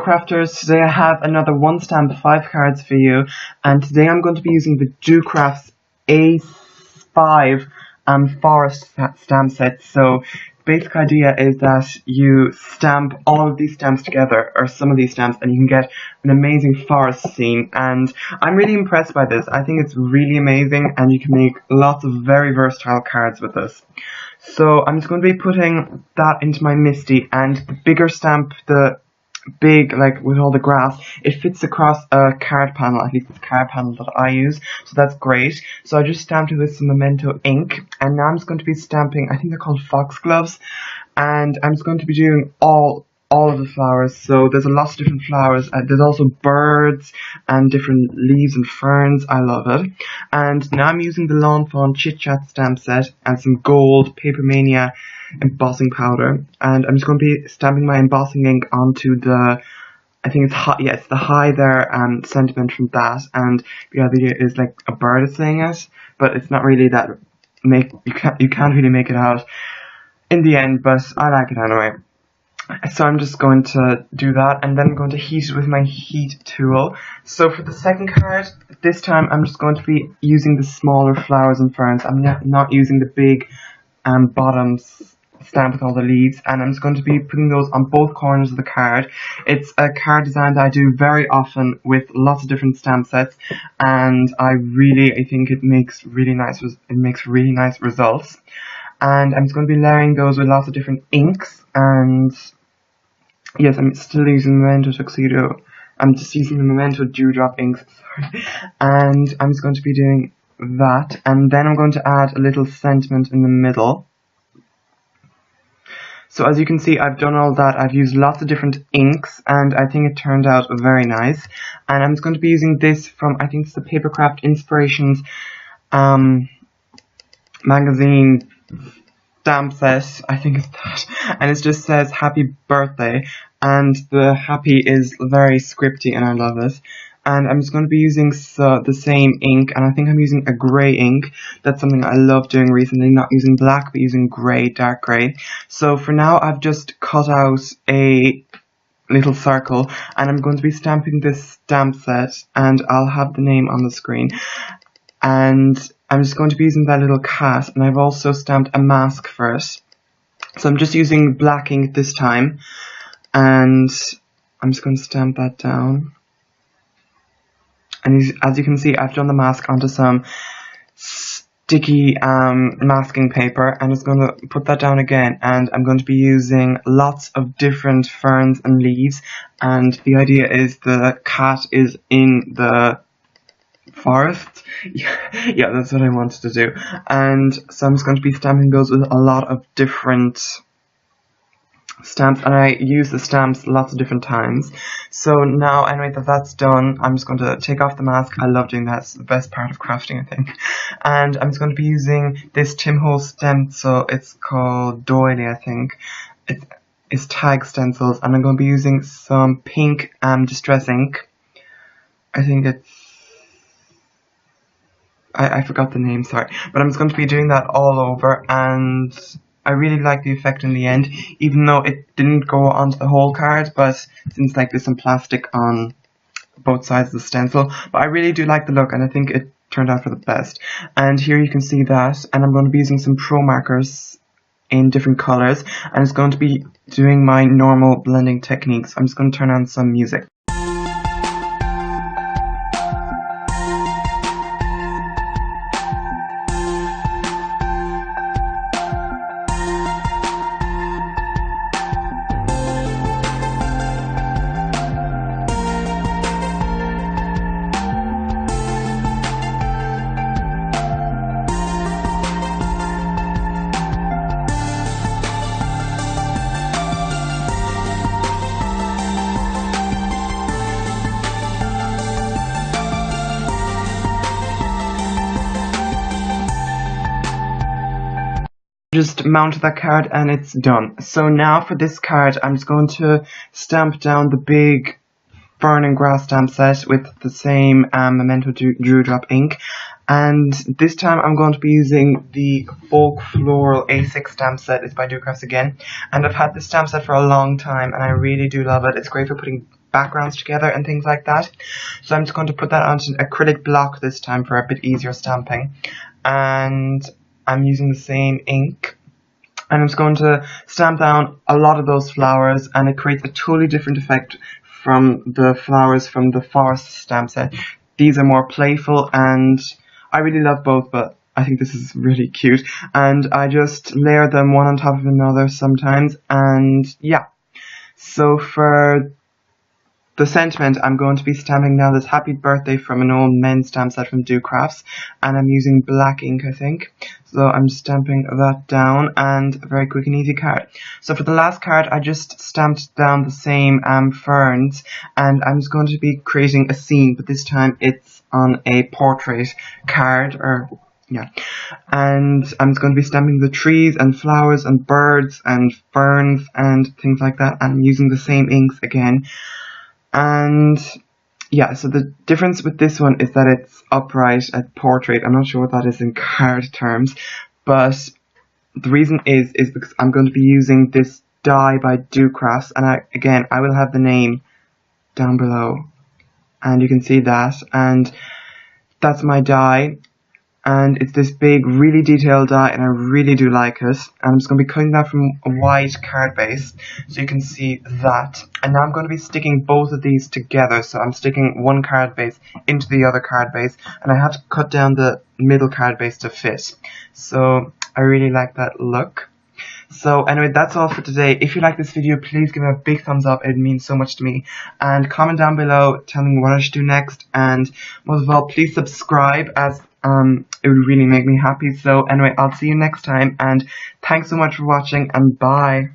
Docrafters, today I have another 1 stamp 5 cards for you, and today I'm going to be using the Docrafts A5 Forest stamp set. So the basic idea is that you stamp all of these stamps together, or some of these stamps, and you can get an amazing forest scene, and I'm really impressed by this. I think it's really amazing, and you can make lots of very versatile cards with this. So I'm just going to be putting that into my Misty, and the bigger stamp, the big, like with all the grass, it fits across a card panel, at least it's a card panel that I use, so that's great. So I just stamped it with some Memento ink, and now I'm just going to be stamping, I think they're called foxgloves, and I'm just going to be doing all of the flowers. So there's a lot of different flowers, there's also birds and different leaves and ferns. I love it. And now I'm using the Lawn Fawn Chit Chat stamp set and some gold Paper Mania embossing powder, and I'm just going to be stamping my embossing ink onto the, I think it's high, yeah, it's the hi there sentiment from that, and the idea is like a bird is saying it, but it's not really that, you can't really make it out in the end, but I like it anyway. So I'm just going to do that, and then I'm going to heat it with my heat tool. So for the second card, this time I'm just going to be using the smaller flowers and ferns. I'm not using the big bottoms stamp with all the leaves, and I'm just going to be putting those on both corners of the card. It's a card design that I do very often with lots of different stamp sets, and I think it makes really nice results. And I'm just going to be layering those with lots of different inks, and yes, I'm still using Memento Tuxedo. I'm just using the Memento Dewdrop inks, sorry. And I'm just going to be doing that, and then I'm going to add a little sentiment in the middle. So as you can see, I've done all that. I've used lots of different inks, and I think it turned out very nice. And I'm just going to be using this from, I think it's the Papercraft Inspirations magazine stamp set, I think it's that, and it just says happy birthday, and the happy is very scripty, and I love it. And I'm just going to be using the same ink, and I think I'm using a grey ink. That's something I love doing recently, not using black, but using grey, dark grey. So for now, I've just cut out a little circle, and I'm going to be stamping this stamp set, and I'll have the name on the screen. And I'm just going to be using that little cat, and I've also stamped a mask for it. So I'm just using black ink this time, and I'm just going to stamp that down. And as you can see, I've done the mask onto some sticky masking paper, and I'm just going to put that down again, and I'm going to be using lots of different ferns and leaves, and the idea is the cat is in the forest. Yeah, that's what I wanted to do. And so I'm just going to be stamping those with a lot of different stamps, and I use the stamps lots of different times. So now, anyway, that's done, I'm just going to take off the mask. I love doing that. It's the best part of crafting, I think. And I'm just going to be using this Tim Holtz stencil. It's called Doily, I think. It's tag stencils, and I'm going to be using some pink distress ink. I think it's, I forgot the name, sorry. But I'm just going to be doing that all over, and I really like the effect in the end, even though it didn't go onto the whole card, but since like there's some plastic on both sides of the stencil. But I really do like the look, and I think it turned out for the best. And here you can see that, and I'm going to be using some pro markers in different colours, and it's going to be doing my normal blending techniques. I'm just going to turn on some music. Just mounted that card, and it's done. So now for this card, I'm just going to stamp down the big fern and grass stamp set with the same Memento Dewdrop ink, and this time I'm going to be using the Folk Floral A6 stamp set. It's by Docrafts again, and I've had this stamp set for a long time, and I really do love it. It's great for putting backgrounds together and things like that. So I'm just going to put that onto an acrylic block this time for a bit easier stamping. And I'm using the same ink. And I'm just going to stamp down a lot of those flowers, and it creates a totally different effect from the flowers from the Forest stamp set. These are more playful, and I really love both, but I think this is really cute. And I just layer them one on top of another sometimes, and yeah. So for the sentiment, I'm going to be stamping down this happy birthday from an old men's stamp set from Docrafts, and I'm using black ink, I think. So I'm stamping that down, and a very quick and easy card. So for the last card, I just stamped down the same ferns, and I'm just going to be creating a scene, but this time it's on a portrait card, and I'm just going to be stamping the trees and flowers and birds and ferns and things like that, and I'm using the same inks again. And yeah, so the difference with this one is that it's upright at portrait. I'm not sure what that is in card terms, but the reason is because I'm going to be using this die by Docrafts, and I will have the name down below, and you can see that, and that's my die. And it's this big, really detailed die, and I really do like it. And I'm just going to be cutting that from a white card base, so you can see that. And now I'm going to be sticking both of these together. So I'm sticking one card base into the other card base, and I had to cut down the middle card base to fit. So I really like that look. So anyway, that's all for today. If you like this video, please give it a big thumbs up. It means so much to me. And comment down below telling me what I should do next. And most of all, please subscribe, as it would really make me happy. So anyway, I'll see you next time. And thanks so much for watching, and bye.